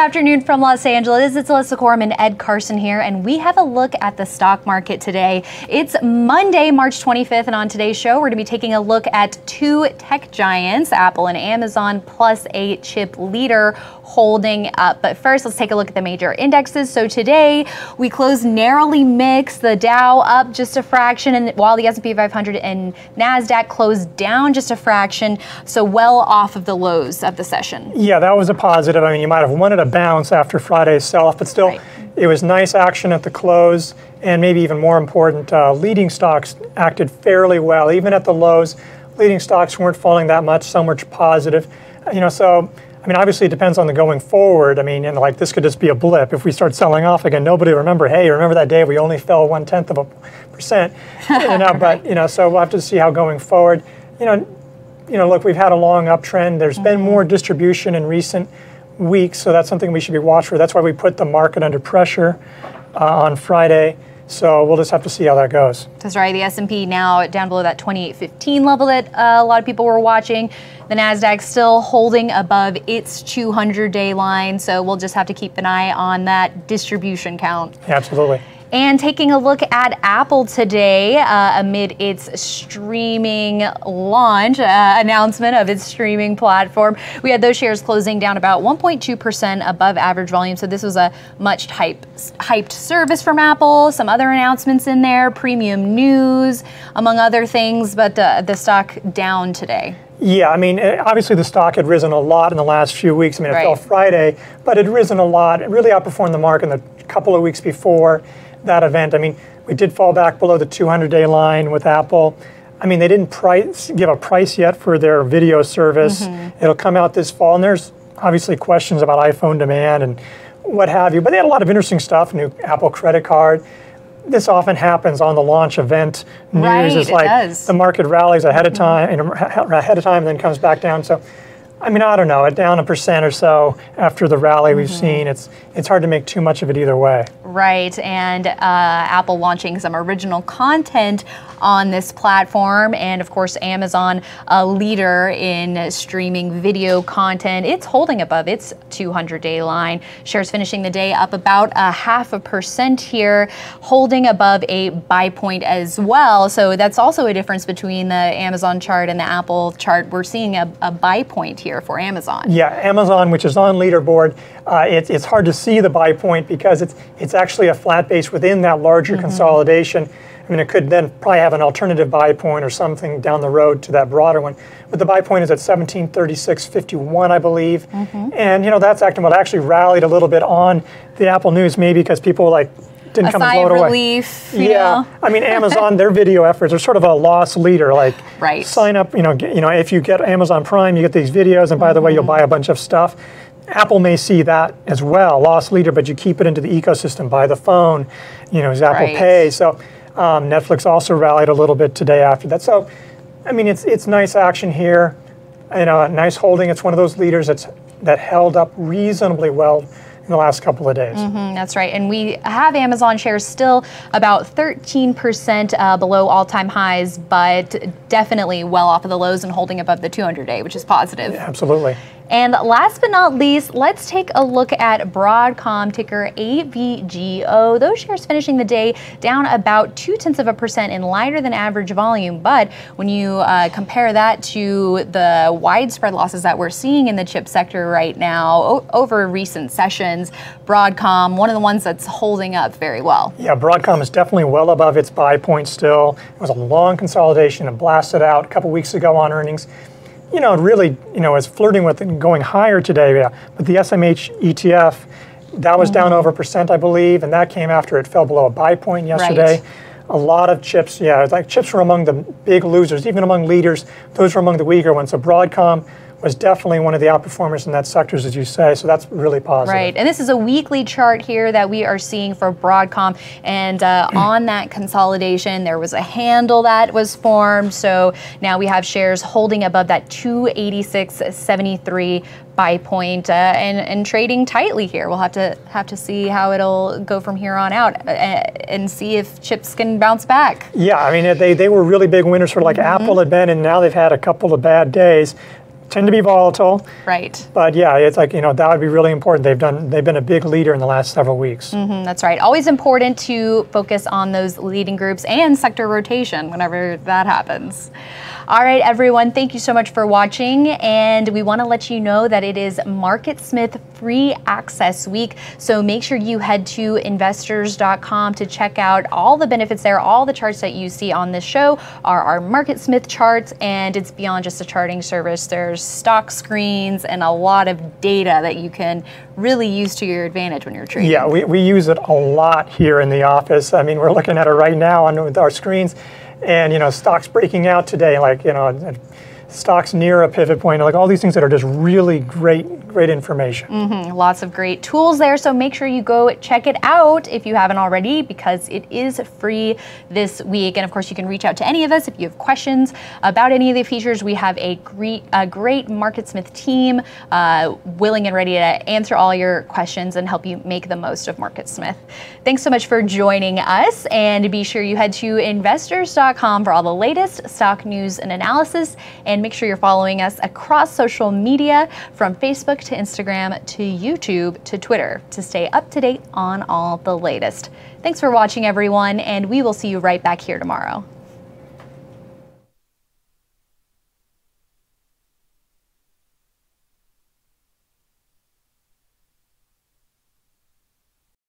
afternoon from Los Angeles. It's Alyssa Corum and Ed Carson here, and we have a look at the stock market today. It's Monday, March 25th, and on today's show, we're going to be taking a look at two tech giants, Apple and Amazon, plus a chip leader holding up. But first, let's take a look at the major indexes. So today, we closed narrowly mixed, the Dow up just a fraction, and while the S&P 500 and NASDAQ closed down just a fraction, so well off of the lows of the session. Yeah, that was a positive. I mean, you might have wanted a bounce after Friday's sell-off, but still, It was nice action at the close, and maybe even more important, leading stocks acted fairly well. Even at the lows, leading stocks weren't falling that much, some were positive. So, I mean, obviously it depends on the going forward. I mean, and like this could just be a blip. If we start selling off again, nobody will remember, hey, remember that day we only fell 0.1%. So we'll have to see how going forward. Look, we've had a long uptrend. There's been more distribution in recent weeks, so that's something we should be watching for. That's why we put the market under pressure on Friday. So we'll just have to see how that goes. That's right. The S&P now down below that 2815 level that a lot of people were watching. The NASDAQ still holding above its 200-day line. So we'll just have to keep an eye on that distribution count. Absolutely. And taking a look at Apple today, amid its streaming launch, announcement of its streaming platform, we had those shares closing down about 1.2% above average volume. So this was a much hyped service from Apple. Some other announcements in there, premium news, among other things, but the stock down today. Yeah, I mean, obviously the stock had risen a lot in the last few weeks. I mean, it fell Friday, but it had risen a lot. It really outperformed the market in the couple of weeks before that event. I mean, we did fall back below the 200-day line with Apple. I mean, they didn't give a price yet for their video service. It'll come out this fall, and there's obviously questions about iPhone demand and what have you, but they had a lot of interesting stuff, new Apple credit card. This often happens on the launch event news. It's like the market rallies ahead of time, and then comes back down. So, I mean, I don't know, down 1% or so after the rally we've seen. It's hard to make too much of it either way. Right, and Apple launching some original content on this platform, and of course Amazon, a leader in streaming video content. It's holding above its 200-day line. Shares finishing the day up about 0.5% here, holding above a buy point as well. So that's also a difference between the Amazon chart and the Apple chart. We're seeing a buy point here for Amazon. Yeah, Amazon, which is on leaderboard, it's hard to see the buy point because it's actually a flat base within that larger consolidation. I mean, it could then probably have an alternative buy point or something down the road to that broader one. But the buy point is at 1736.51, I believe. And, that's acting well. It actually rallied a little bit on the Apple news, maybe because people didn't come and blow it away. Relief, yeah, I mean, Amazon, their video efforts are sort of a loss leader. Like, sign up, if you get Amazon Prime, you get these videos, and by the way, you'll buy a bunch of stuff. Apple may see that as well, loss leader, but you keep it into the ecosystem, buy the phone, as Apple Pay. So Netflix also rallied a little bit today after that. So, I mean, it's nice action here, a nice holding. It's one of those leaders that held up reasonably well in the last couple of days. That's right, and we have Amazon shares still about 13% below all-time highs, but definitely well off of the lows and holding above the 200-day, which is positive. Yeah, absolutely. And last but not least, let's take a look at Broadcom, ticker AVGO. Those shares finishing the day down about 0.2% in lighter than average volume. But when you compare that to the widespread losses that we're seeing in the chip sector right now over recent sessions, Broadcom, one of the ones that's holding up very well. Yeah, Broadcom is definitely well above its buy point still. It was a long consolidation and blasted out a couple weeks ago on earnings. Really, is flirting with and going higher today. Yeah. But the SMH ETF, that was down over 1%, I believe, and that came after it fell below a buy point yesterday. A lot of chips, chips were among the big losers. Even among leaders, those were among the weaker ones. So Broadcom was definitely one of the outperformers in that sector, as you say, so that's really positive. Right, and this is a weekly chart here that we are seeing for Broadcom, and on that consolidation, there was a handle that was formed, so now we have shares holding above that 286.73 buy point and trading tightly here. We'll have to see how it'll go from here on out and see if chips can bounce back. Yeah, I mean, they were really big winners for like Apple had been, and now they've had a couple of bad days. tend to be volatile. Right. But yeah, it's like, that would be really important. They've been a big leader in the last several weeks. That's right. Always important to focus on those leading groups and sector rotation whenever that happens. All right, everyone, thank you so much for watching, and we want to let you know that it is MarketSmith Free Access Week, so make sure you head to investors.com to check out all the benefits there. All the charts that you see on this show are our MarketSmith charts, and it's beyond just a charting service. There's stock screens and a lot of data that you can really use to your advantage when you're trading. Yeah, we use it a lot here in the office. I mean, we're looking at it right now on our screens. And, stocks breaking out today, like, stocks near a pivot point, like all these things that are just really great information. Lots of great tools there, so make sure you go check it out if you haven't already, because it is free this week. And of course, you can reach out to any of us if you have questions about any of the features. We have a great MarketSmith team willing and ready to answer all your questions and help you make the most of MarketSmith. Thanks so much for joining us, and be sure you head to investors.com for all the latest stock news and analysis, and make sure you're following us across social media, from Facebook to Instagram to YouTube to Twitter, to stay up to date on all the latest. Thanks for watching, everyone, and we will see you right back here tomorrow.